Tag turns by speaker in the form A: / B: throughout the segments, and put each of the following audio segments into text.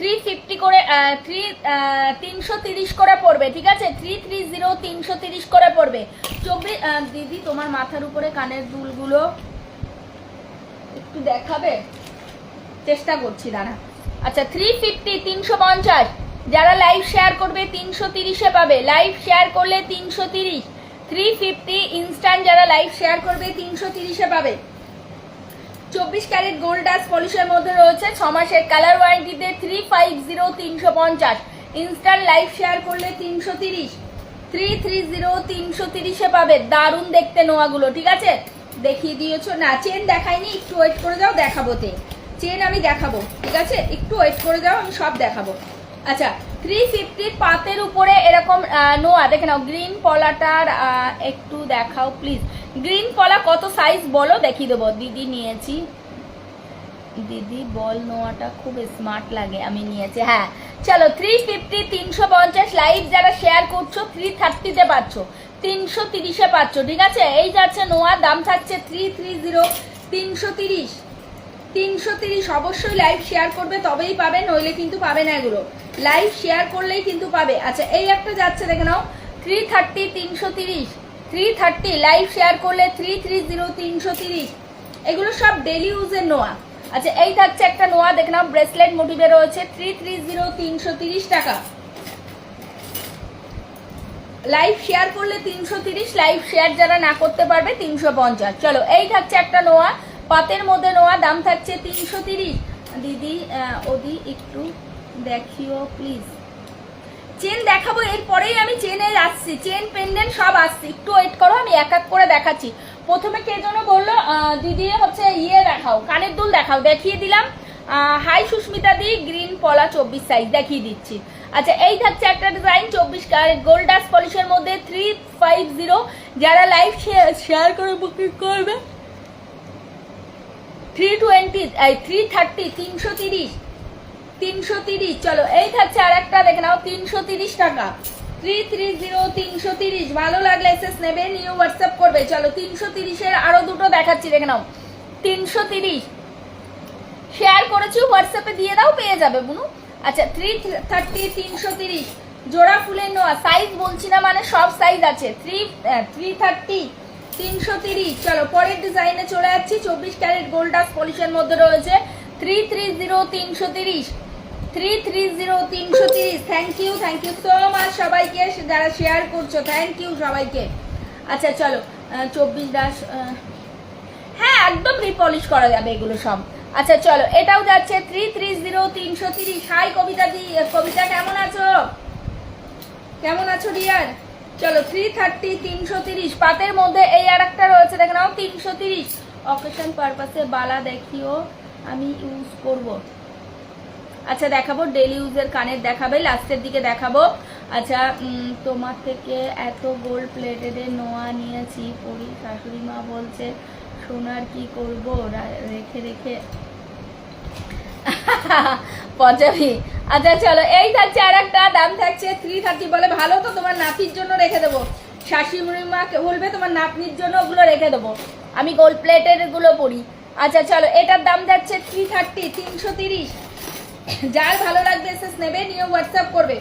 A: 350 করে 330 করে পড়বে, ঠিক আছে? 330 330 করে পড়বে। 24 দিদি তোমার মাথার উপরে কানের দুলগুলো একটু দেখাবে, চেষ্টা করছি দাঁড়া। আচ্ছা 350 350, যারা লাইভ শেয়ার করবে 330-এ পাবে, লাইভ শেয়ার করলে 330, 350 ইনস্ট্যান্ট যারা লাইভ শেয়ার করবে 330-এ পাবে। 24 ক্যারেট গোল্ড ডাস্ট পলিশের মধ্যে রয়েছে 6 মাসের কালার ওয়ারেন্টিতে 350 350, ইনস্ট্যান্ট লাইভ শেয়ার করলে 330, 330 330-এ পাবে। দারুণ দেখতে নোয়াগুলো, ঠিক আছে? দেখিয়ে দিয়েছো না? চেন দেখাইনি, একটু ওয়েট করে যাও, দেখাবো চেন আমি দেখাবো, ঠিক আছে? একটু ওয়েট করে যাও, আমি সব দেখাবো। আচ্ছা 350 পাতের উপরে এরকম নোয়া দেখে নাও। গ্রিন পলাটার একটু দেখাও প্লিজ। গ্রিন পলা কত সাইজ বলো, দেখিয়ে দেবো। দিদি নিয়েছি, দিদি বল নোয়াটা খুব স্মার্ট লাগে, আমি নিয়েছি। হ্যাঁ চলো 350 350, লাইভ যারা শেয়ার করছো 330-তে পাচ্ছ, 330-এ পাচ্ছ, ঠিক আছে? এই যাচ্ছে নোয়ার দাম থাকছে 330 330 330। অবশ্যই লাইভ শেয়ার করবে তবেই পাবে, নইলে কিন্তু পাবে না এগুলো। লাইভ শেয়ার করলেই কিন্তু পাবে। আচ্ছা এই একটা যাচ্ছে দেখে নাও 330 330, 330 লাইভ শেয়ার করলে 330 330। এগুলো সব ডেলি ইউজের নোয়া। আচ্ছা এই থাকছে একটা নোয়া দেখে নাও, ব্রেসলেট মোটিভে রয়েছে 330 330 টাকা। লাইভ শেয়ার করলে 330, লাইভ শেয়ার যারা না করতে পারবে 350। চলো এই থাকছে একটা নোয়া, পাতের মধ্যে নোয়া, দাম থাকছে 330। দিদি ওদি একটু দেখিও প্লিজ। চেন দেখাবো, এরপরেই আমি চেনে আসছি, চেন পেন্ডেন্ট সব আসছি, একটু ওয়েট করো, আমি এক এক করে দেখাচ্ছি। প্রথমে কে যেন বললো দিদি হচ্ছে ইয়ে দেখাও, কানের দুল দেখাও, দেখিয়ে দিলাম। হাই সুস্মিতা দি, গ্রিন পলা 24 সাইজ দেখিয়ে দিচ্ছি। আচ্ছা এই থাকছে একটা ডিজাইন 24 ক্যারেট গোল্ড ডাস্ট পলিশের মধ্যে 350, যারা লাইভ শেয়ার করে বুকিং করবে 320 330 330 330। চলো এই থাকছে আর একটা দেখে নাও 330 টাকা, 330 330। ভালো লাগলে এসএস নেবে, নিউ হোয়াটসঅ্যাপ করবে। চলো 330-এর আরো দুটো দেখাচ্ছি, দেখে নাও 330 শেয়ার করেছি, হোয়াটসঅ্যাপে দিয়ে দাও, পেয়ে যাবে বুনু। আচ্ছা 330 330, জোড়া ফুলের নোয়া, সাইজ বলছি না মানে সব সাইজ আছে। 330 330। চলো পরের ডিজাইনে চলে যাচ্ছি, 24 ক্যারেট গোল্ড ডাস্ট পলিশের মধ্যে রয়েছে 330 330, 330 330। থ্যাংক ইউ সো মাচ সবাইকে যারা শেয়ার করছো, থ্যাংক ইউ সবাইকে। আচ্ছা চলো 24 ডাস্ট, হ্যাঁ একদম রিপলিশ করা যাবে এগুলো সব। আচ্ছা চলো এটাও যাচ্ছে 330 330। হাই কবিতা দি, কবিতা কেমন আছো, কেমন আছো ডিয়ার? চলো 330 330, পাতের মধ্যে এই আর একটা রয়েছে দেখে নাও 330। অকেশন পারপাসে বালা দেখিও, আমি ইউজ করব। আচ্ছা দেখাবো, ডেলি ইউজের কানের দেখাবে, লাস্টের দিকে দেখাবো। আচ্ছা তোমার থেকে এত গোল্ড প্লেটেডের নোয়া নিয়েছি, পরি শাশুড়ি মা বলছে সোনার কি করব, রেখে রেখে পচাবি। আচ্ছা চলো এই থাকছে আর একটা, দাম থাকছে 330। বলে ভালো তো, তোমার নাতির জন্য রেখে দেবো, শাশুড়ি মা বলবে তোমার নাতনির জন্য ওগুলো রেখে দেবো, আমি গোল্ড প্লেটের গুলো পরি। আচ্ছা চলো এটার দাম যাচ্ছে 330 330। যার ভালো লাগবে এসএস নেবে, নিয়ে হোয়াটসঅ্যাপ করবে।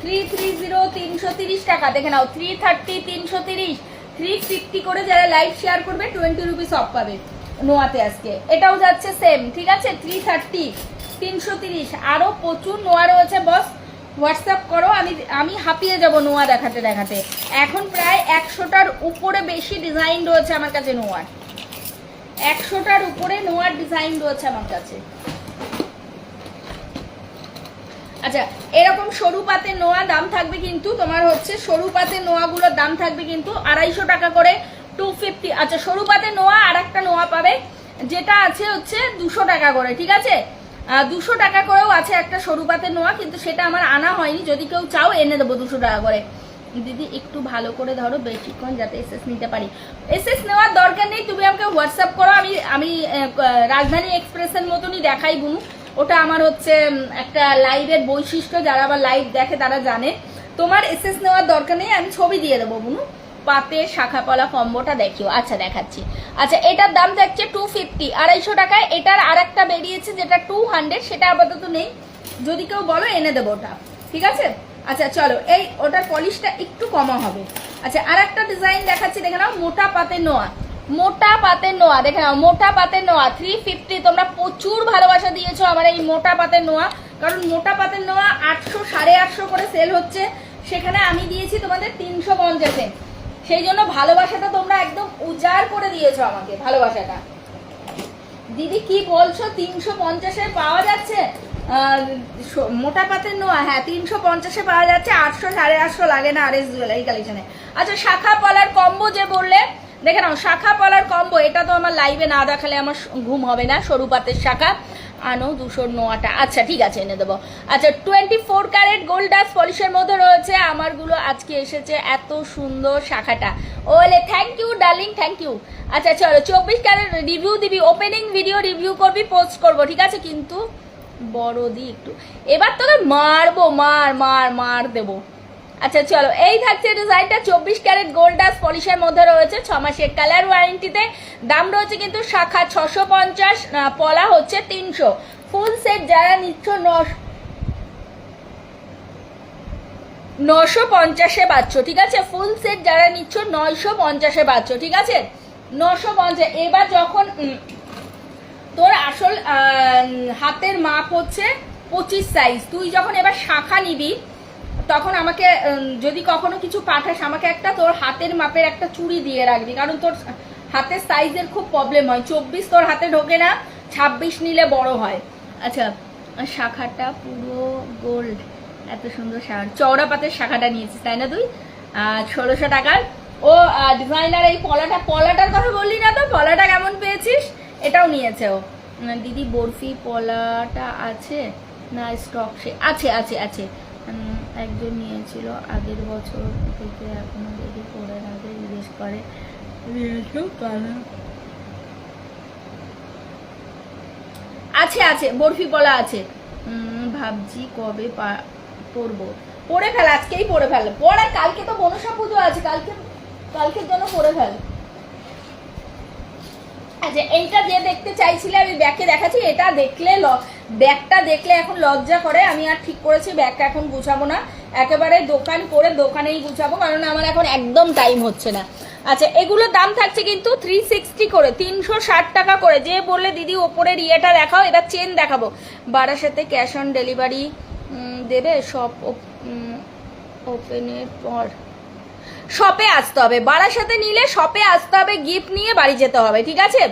A: 330 330 টাকা, দেখে নাও 330 330। 350 করে যারা লাইভ শেয়ার করবে 20 রুপিস অফ পাবে নোয়াতে আজকে। এটাও যাচ্ছে সেম, ঠিক আছে? 330 330। আরো প্রচুর নোয়া রয়েছে বস, হোয়াটসঅ্যাপ করো, আমি হাঁপিয়ে যাব নোয়া দেখাতে দেখাতে। এখন প্রায় 100টার উপরে বেশি ডিজাইন রয়েছে আমার কাছে নোয়ার, 100টার উপরে নোয়ার ডিজাইন রয়েছে আমার কাছে। আচ্ছা এরকম সরু পাতের নোয়া দাম থাকবে কিন্তু তোমার হচ্ছে, সরু পাতের নোয়াগুলোর দাম থাকবে কিন্তু 250 টাকা করে, 250। আচ্ছা সরু পাতের নোয়া আর একটা নোয়া পাবে যেটা আছে হচ্ছে 200 টাকা করে, ঠিক আছে? 200 টাকা করেও আছে একটা সরু পাতের নোয়া, কিন্তু সেটা আমার আনা হয়নি, যদি কেউ চাও এনে দেবো 200 টাকা করে। দিদি একটু ভালো করে ধরো বেশিক্ষণ, যাতে এসএস নিতে পারি। এসএস নেওয়ার দরকার নেই, তুমি আমাকে হোয়াটসঅ্যাপ করো, আমি রাজধানী এক্সপ্রেসের মতনই দেখাই বুনু। ওটা আমার হচ্ছে একটা লাইভের বৈশিষ্ট্য, যারা আবার লাইভ দেখে তারা জানে। তোমার এসএস নেওয়ার দরকার নেই, আমি ছবি দিয়ে দেবো বুনু। পাতে শাখাপলা কম্বোটা দেখিও। আচ্ছা দেখাচ্ছি। আচ্ছা এটার দাম যাচ্ছে 250, 250 টাকায়। এটার আর একটা বেরিয়েছে যেটা 200, সেটা আপাতত নেই। যদি কেউ বলো এনে দেবো ওটা, ঠিক আছে। আচ্ছা চলো, এই ওটার পলিশটা একটু কমা হবে। আচ্ছা আর একটা ডিজাইন দেখাচ্ছি, দেখে নাও, মোটা পাতের নোয়া, মোটা পাতের নোয়া, দেখে নাও, মোটা পাতের নোয়া 350। তোমরা প্রচুর ভালোবাসা দিয়েছো আমার এই মোটা পাতের নোয়া, কারণ মোটা পাতের নোয়া 800 850 করে সেল হচ্ছে, সেখানে আমি দিয়েছি তোমাদের 350-এ। সেই জন্য ভালোবাসাটা তোমরা একদম উজাড় করে দিয়েছো আমাকে, ভালোবাসাটা। দিদি কি বলছো, 350-এ পাওয়া যাচ্ছে মোটা পাতের নোয়া? হ্যাঁ 350-এ পাওয়া যাচ্ছে, 800 850 লাগে না আরএস জুয়েলারি কালেকশনে। আচ্ছা শাখা পলার কম্বো যে বললে, দেখে নাও শাখা পলার কম্বো, এটা তো আমার লাইভে না দেখালে আমার ঘুম হবে না। সরু পাতের শাখা আনো 200 নোয়াটা, আচ্ছা ঠিক আছে এনে দেবো। আচ্ছা 24 ক্যারেট গোল্ড ডাস্ট পলিশের মধ্যে রয়েছে আমারগুলো, আজকে এসেছে এত সুন্দর শাখাটা। ওলে thank you darling, thank you. আচ্ছা চলো 24 ক্যারেট রিভিউ দিবি, ওপেনিং ভিডিও রিভিউ করবি, পোস্ট করবো, ঠিক আছে। কিন্তু বড় দি একটু, এবার তোকে মারবো, মার দেবো। আচ্ছা চলো, এই থাকছে ডিজাইনটা, 24 ক্যারেট গোল্ড ডাস্ট পলিশের মধ্যে রয়েছে, 6 মাসের কালার ওয়ারেন্টিতে। দাম রয়েছে কিন্তু শাখা 650, পলা হচ্ছে 300। ফুল সেট যারা নিচ্ছ 950-এ পাচ্ছ, ঠিক আছে। ফুল সেট যারা নিচ্ছ 950-এ পাচ্ছ, ঠিক আছে, 950। এবার যখন তোর আসল হাতের মাপ হচ্ছে 25 সাইজ, তুই যখন এবার শাখা নিবি তখন আমাকে যদি কখনো কিছু পাঠাস, আমাকে একটা তোর হাতের মাপের একটা চুড়ি দিয়ে রাখবি, কারণ তোর হাতের সাইজের খুব প্রবলেম হয়, 24 তোর হাতে ঢোকে না, 26 নিলে বড় হয়। আচ্ছা শাখাটা পুরো গোল্ড, এত সুন্দর শাখা, চওড়া পাতের শাখাটা নিয়েছিস তাই না তুই? 1600 টাকার। ও ডিজাইনার এই পলাটার কথা বললি না তো, পলাটা কেমন পেয়েছিস? এটাও নিয়েছে ও। দিদি বরফি পলাটা আছে না স্টক? আছে আছে আছে, একজন নিয়েছিল আগের বছর থেকে, এখনো দেখি পরে আগে জিজ্ঞেস করে আছে আছে বরফি পলা আছে। ভাবছি কবে পরবো, পরে ফেল, আজকেই পরে ফেল, পর আর কালকে তো মনসা পুজো আছে, কালকের জন্য পরে ফেল। আচ্ছা এইটা যে দেখতে চাইছিলে আমি ব্যাগকে দেখাচ্ছি, এটা দেখলে ব্যাগটা দেখলে এখন লজ্জা করে, আমি আর ঠিক করেছি ব্যাগটা এখন গুছাবো না, একেবারে দোকান করে দোকানেই গুছাবো, কারণ আমার এখন একদম টাইম হচ্ছে না। আচ্ছা এগুলোর দাম থাকছে কিন্তু 360 করে, 360 টাকা করে। যে বললে দিদি ওপরের ইয়েটা দেখাও, এবার চেন দেখাবো। বারাসাতে ক্যাশ অন ডেলিভারি দেবে? সব ওপেনের পর শপে আসতে হবে, বারাসাতে নিলে শপে আসতে হবে, গিফট নিয়ে বাড়ি যেতে হবে, ঠিক আছে।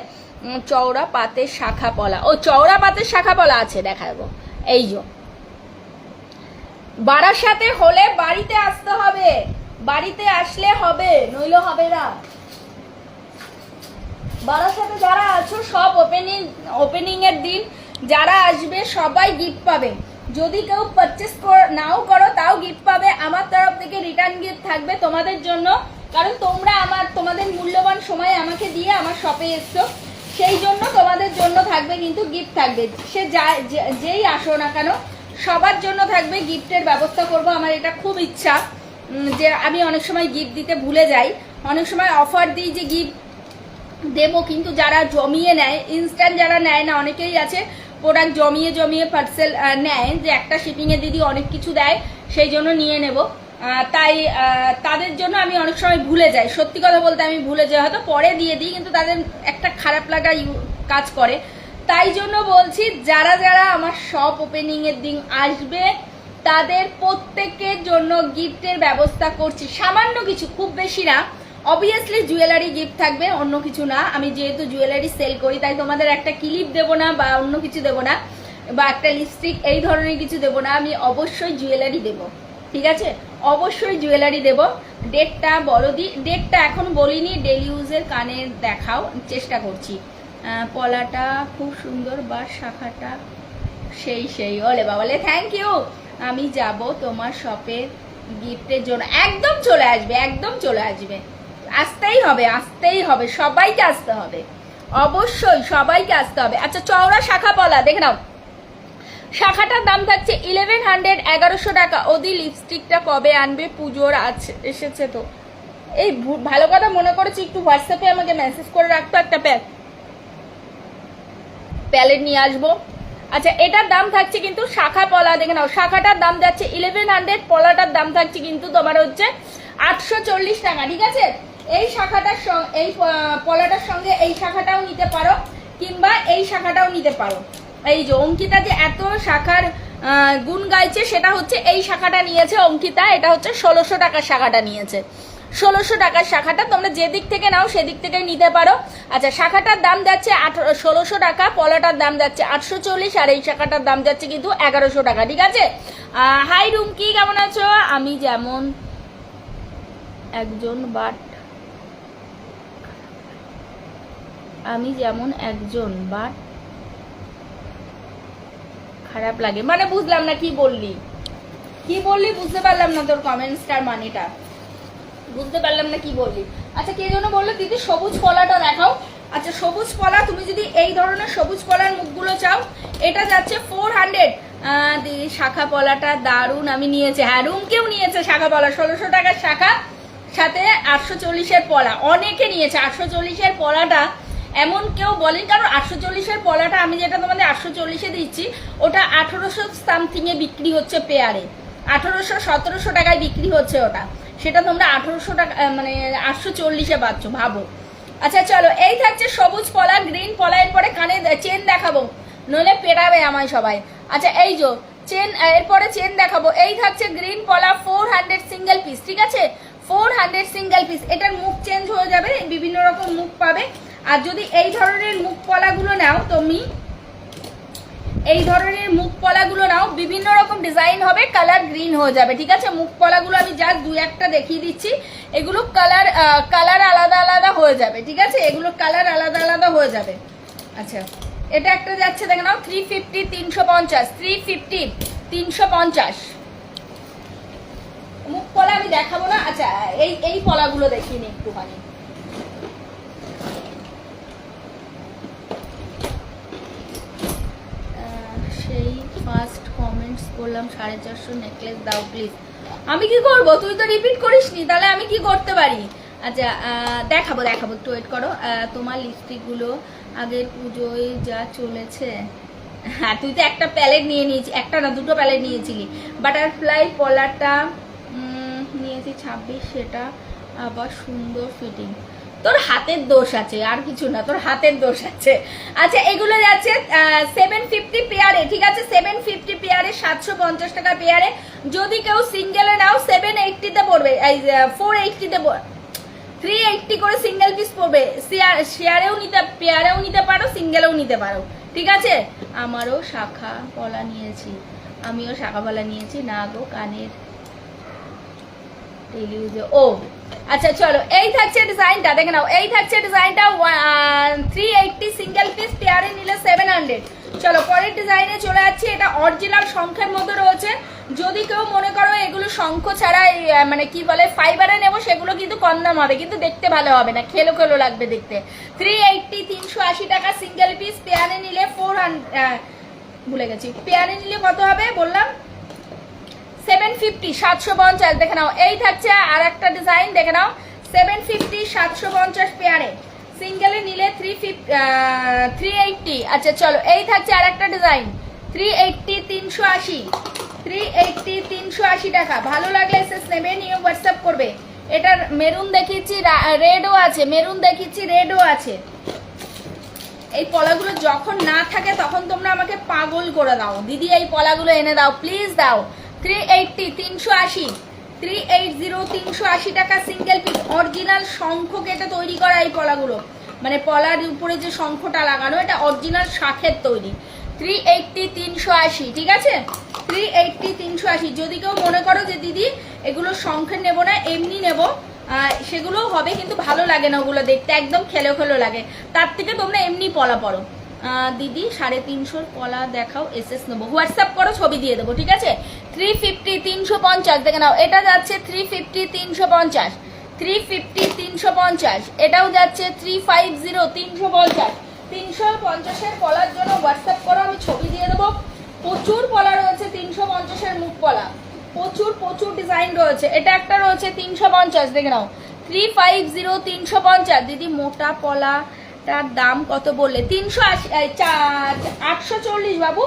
A: চওড়া পাতের শাখা পলা, ও চওড়া পাতের শাখা পলা আছে, দেখাবো। এই যে বারাসাতে হলে বাড়িতে আসতে হবে, বাড়িতে আসলে হবে, নইলে হবে না। বারাসাতে যারা আছো সব ওপেনিং এর দিন যারা আসবে সবাই গিফট পাবে, যদি কেউ পারচেস নাও করো তাও গিফট পাবে। আমার তরফ থেকে রিটার্ন গিফট থাকবে তোমাদের জন্য, কারণ তোমরা তোমাদের মূল্যবান সময় আমাকে দিয়ে আমার শপে এসছো, সেই জন্য তোমাদের জন্য থাকবে কিন্তু গিফট থাকবে। সে যেই আসো না কেন সবার জন্য থাকবে, গিফটের ব্যবস্থা করব। আমার এটা খুব ইচ্ছা যে আমি অনেক সময় গিফট দিতে ভুলে যাই, অনেক সময় অফার দিই যে গিফট দেবো, কিন্তু যারা জমিয়ে নেয়, ইনস্ট্যান্ট যারা নেয় না, অনেকেই আছে প্রোডাক্ট জমিয়ে পার্সেল নেয়, যে একটা শিপিংয়ে দিদি অনেক কিছু দেয়, সেই জন্য নিয়ে নেব, তাই তাদের জন্য আমি অনেক সময় ভুলে যাই, সত্যি কথা বলতে আমি ভুলে যাই, হয়তো পরে দিয়ে দিই, কিন্তু তাদের একটা খারাপ লাগা কাজ করে। তাই জন্য বলছি যারা যারা আমার শপ ওপেনিংয়ের দিন আসবে তাদের প্রত্যেকের জন্য গিফটের ব্যবস্থা করছি, সামান্য কিছু, খুব বেশি না। অবভিয়াসলি জুয়েলারি গিফট থাকবে, অন্য কিছু না। আমি যেহেতু জুয়েলারি সেল করি তাই তোমাদের একটা ক্লিপ দেবো না বা অন্য কিছু দেবো না, বা একটা লিপস্টিক এই ধরনের কিছু দেবো না, আমি অবশ্যই জুয়েলারি দেবো, ঠিক আছে, অবশ্যই জুয়েলারি দেবো। ডেটটা বলো দি, ডেটটা এখন বলিনি, ডেলি ইউজের কানের দেখাও, চেষ্টা করছি। পলাটা খুব সুন্দর, বা শাখাটা সেই ওলে বাবালে, থ্যাংক ইউ। আমি যাব তোমার শপে গিফটের জন্য, একদম চলে আসবে, একদম চলে আসবে, আসতেই হবে, সবাইকে আসতে হবে, অবশ্যই সবাইকে আসতে হবে। আচ্ছা চওড়া শাখা পলা দেখে নাও, শাখাটার দাম থাকছে 1100, 1100 টাকা। ওদি লিপস্টিকটা কবে আনবে? পুজোর আছে এসেছে তো। এই ভালো কথা মনে করেছি, একটু হোয়াটসঅ্যাপে আমাকে মেসেজ করে রাখতো, একটা প্যালেট নিয়ে আসবো। আচ্ছা এটার দাম থাকছে কিন্তু শাখা পলা, দেখে নাও শাখাটার দাম যাচ্ছে 1100, পলাটার দাম থাকছে কিন্তু তোমার হচ্ছে 840 টাকা, ঠিক আছে। এই শাখাটার এই পলাটার সঙ্গে এই শাখাটাও নিতে পারো, কিংবা এই শাখাটাও নিতে পারো। এই যে অঙ্কিতা যে এত শাখার গুণ গাইছে, সেটা হচ্ছে এই শাখাটা নিয়েছে অঙ্কিতা, এটা হচ্ছে 1600 টাকার শাখাটা নিয়েছে। 1600 টাকার শাখাটা তোমরা যে দিক থেকে নাও সেদিক থেকে নিতে পারো। আচ্ছা শাখাটার দাম যাচ্ছে 1600 টাকা, পলাটার দাম যাচ্ছে 840, আর এই শাখাটার দাম যাচ্ছে কিন্তু 1100 টাকা, ঠিক আছে। হাই রুমকি, কেমন আছো? আমি যেমন একজন বাট খারাপ লাগে, মানে বুঝলাম না কি বললি বুঝতে পারলাম না, তোর কমেন্টসটার মানেটা বুঝতে পারলাম না কি বললি। আচ্ছা কে যেন বললো দিদি সবুজ পলাটা দেখাও। আচ্ছা সবুজ পলা, তুমি যদি এই ধরনের সবুজ পলার মুখগুলো চাও, এটা যাচ্ছে 400। দিদি শাখা পলাটা দারুণ, আমি নিয়েছি, হ্যাঁ রুমকেও নিয়েছে শাখা পলা, 1600 টাকার শাখা, সাথে 840-এর পলা, অনেকে নিয়েছে 840-এর পলাটা। এমন কেউ বলেন, কারণ 840-এর পলাটা আমি যেটা তোমাদের 840-এ দিচ্ছি, ওটা 1800 সামথিংয়ে বিক্রি হচ্ছে পেয়ারে, 1800-1700 টাকায় বিক্রি হচ্ছে ওটা, সেটা তোমরা 1800 টাকা মানে 840-এ পাচ্ছ, ভাবো। আচ্ছা চলো, এই থাকছে সবুজ পলা, গ্রিন পলা, এরপরে কানে চেন দেখাবো, নইলে পেটাবে আমায় সবাই। আচ্ছা এই যে চেন, এরপরে চেন দেখাবো। এই থাকছে গ্রিন পলা 400 সিঙ্গেল পিস, ঠিক আছে, 400 সিঙ্গেল পিস। এটার মুখ চেঞ্জ হয়ে যাবে, বিভিন্ন রকম মুখ পাবে। আর যদি এই ধরনের মুখ পলাগুলো নাও, তুমি এই ধরনের মুখ পলাগুলো নাও, বিভিন্ন রকম ডিজাইন হবে, কালার গ্রিন হয়ে যাবে, ঠিক আছে। মুখ পলাগুলো আমি জাস্ট 2-1টা দেখিয়ে দিচ্ছি, এগুলো কালার আলাদা আলাদা হয়ে যাবে, ঠিক আছে, এগুলো কালার আলাদা আলাদা হয়ে যাবে। আচ্ছা এটা একটা যাচ্ছে, দেখে নাও 350 350, 350 350 মুখ পলা আমি দেখাবো না। আচ্ছা এই পলাগুলো দেখিয়ে নি একটুখানি। সেই ফার্স্ট কমেন্টস করলাম 450 নেকলেস দাও প্লিজ। আমি কি করব, তুই তো রিপিট করিসনি, তাহলে আমি কি করতে পারি? আচ্ছা দেখাবো একটু ওয়েট করো। তোমার লিপস্টিকগুলো আগের পুজোয় যা চলেছে, হ্যাঁ তুই তো একটা প্যালেট নিয়ে নিয়েছি, একটা না দুটো প্যালেট নিয়েছিলি। বাটারফ্লাই পলাটা নিয়েছি 26, সেটা আবার সুন্দর ফিটিং। তোর হাতের দোষ আছে, আর কিছু না, তোর হাতের দোষ আছে। আচ্ছা এগুলো যাচ্ছে 750 পেয়ারে, ঠিক আছে, 750 পেয়ারে, 750 টাকা পেয়ারে। যদি কেউ সিঙ্গেলে নাও 780-তে পড়বে, এই 480-তে 380 করে সিঙ্গেল পিস পড়বে। পেয়ারেও নিতে পারো, সিঙ্গেলেও নিতে পারো, ঠিক আছে। আমিও শাখা পলা নিয়েছি না গো, কানের ও আচ্ছা চলো, এই থাকছে ডিজাইনটা, দেখে নাও। এই থাকছে ডিজাইনটা 380 সিঙ্গেল পিস, পেয়ারে নিলে 700। চলো পরের ডিজাইনে চলে যাচ্ছি। এটা অরিজিনাল শঙ্খের মধ্যে রয়েছে। যদি কেউ মনে করো এগুলো শঙ্খ ছাড়া মানে কি বলে ফাইবারে নেবো, সেগুলো কিন্তু কম দাম হবে, কিন্তু দেখতে ভালো হবে না, খেলো লাগবে দেখতে। 380 380 টাকা সিঙ্গেল পিস, পেয়ারে নিলে 400 ভুলে গেছি, পেয়ারে নিলে কত হবে বললাম 750 750, দেখে নাও। এই থাকছে আর একটা ডিজাইন, দেখে নাও 750 750 পেয়ারে, সিঙ্গেলে নিলে 380। আচ্ছা চলো, এই থাকছে আর একটা ডিজাইন 380 380, 380 380 টাকা। ভালো লাগলে এসএস নেবে, নিয়ে হোয়াটসঅ্যাপ করবে। এটার মেরুন দেখিয়েছি, রেডও আছে, মেরুন দেখিয়েছি, রেডও আছে। এই পলাগুলো যখন না থাকে তখন তোমরা আমাকে পাগল করে দাও, দিদি এই পলাগুলো এনে দাও, প্লিজ দাও। 380 380, 380 380 টাকা সিঙ্গেল পিস। অরিজিনাল শঙ্খ কেটে তৈরি করা এই পলাগুলো, মানে পলার উপরে যে শঙ্খটা লাগানো, এটা অরিজিনাল শাঁখের তৈরি। 380 380, ঠিক আছে, 380 380। যদি কেউ মনে করো যে দিদি এগুলো শঙ্খের নেবো না, এমনি নেবো, সেগুলোও হবে, কিন্তু ভালো লাগে না ওগুলো দেখতে, একদম খেলো লাগে। তার থেকে তোমরা এমনি পলা পরো। দিদি 350 পলা দেখাও, এসএস নেবো, হোয়াটসঅ্যাপ করো, ছবি দিয়ে দেবো, ঠিক আছে। 350 350, দেখে নাও। এটা যাচ্ছে 350 350, 350 350। এটাও যাচ্ছে 350 350। 350-এর পলার জন্য হোয়াটসঅ্যাপ করো, আমি ছবি দিয়ে দেবো। প্রচুর পলা রয়েছে 350-এর মুখ পলা, প্রচুর ডিজাইন রয়েছে। এটা একটা রয়েছে 350, দেখে নাও 350 350। দিদি মোটা পলা তার দাম কত বললে? 840 বাবু,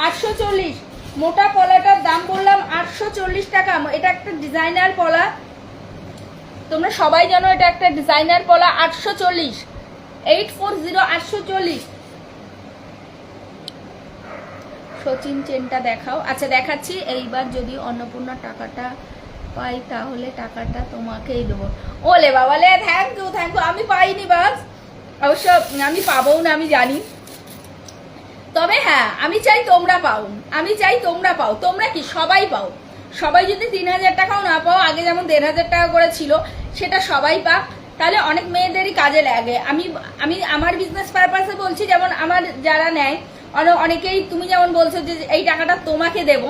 A: 840। মোটা পলাটার দাম বললাম 840 টাকা। এটা একটা ডিজাইনার পলা, তোমরা সবাই জানো এটা একটা ডিজাইনার পলা। 840, 840, 840। সচিন চেনটা দেখাও। আচ্ছা দেখাচ্ছি। এইবার যদি অন্নপূর্ণা টাকাটা পাই তাহলে টাকাটা তোমাকেই দেবো। ওলে বাবালে, থ্যাংক ইউ থ্যাংক ইউ। আমি পাইনি বাস, অবশ্য আমি পাবো না আমি জানি, তবে হ্যাঁ আমি চাই তোমরা পাও, আমি চাই তোমরা পাও। তোমরা কি সবাই পাও? সবাই যদি 3000 টাকাও না পাও, আগে যেমন 1500 টাকা করে ছিল, সেটা সবাই পাক, তাহলে অনেক মেয়েদেরই কাজে লাগে। আমি আমি আমার বিজনেস পারপাসে বলছি, যেমন আমার যারা নেয় অনেকেই, তুমি যেমন বলছো যে এই টাকাটা তোমাকে দেব,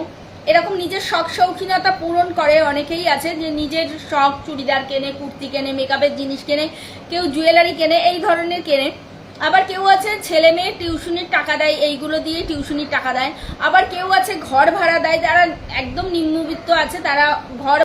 A: এরকম নিজের শখ শৌখিনতা পূরণ করে অনেকেই আছে, যে নিজের শখ চুড়িদার কেনে, কুর্তি কেনে, মেকআপের জিনিস কেনে, কেউ জুয়েলারি কেনে, এই ধরনের কেনে। আবার কেউ আছে ছেলে মেয়ে টিউশনির টাকা দেয়, এইগুলো দিয়ে টিউশনির টাকা দেয়। আবার কেউ আছে ঘর ভাড়া দেয়, যারা একদম নিম্নবিত্ত আছে তারা ঘর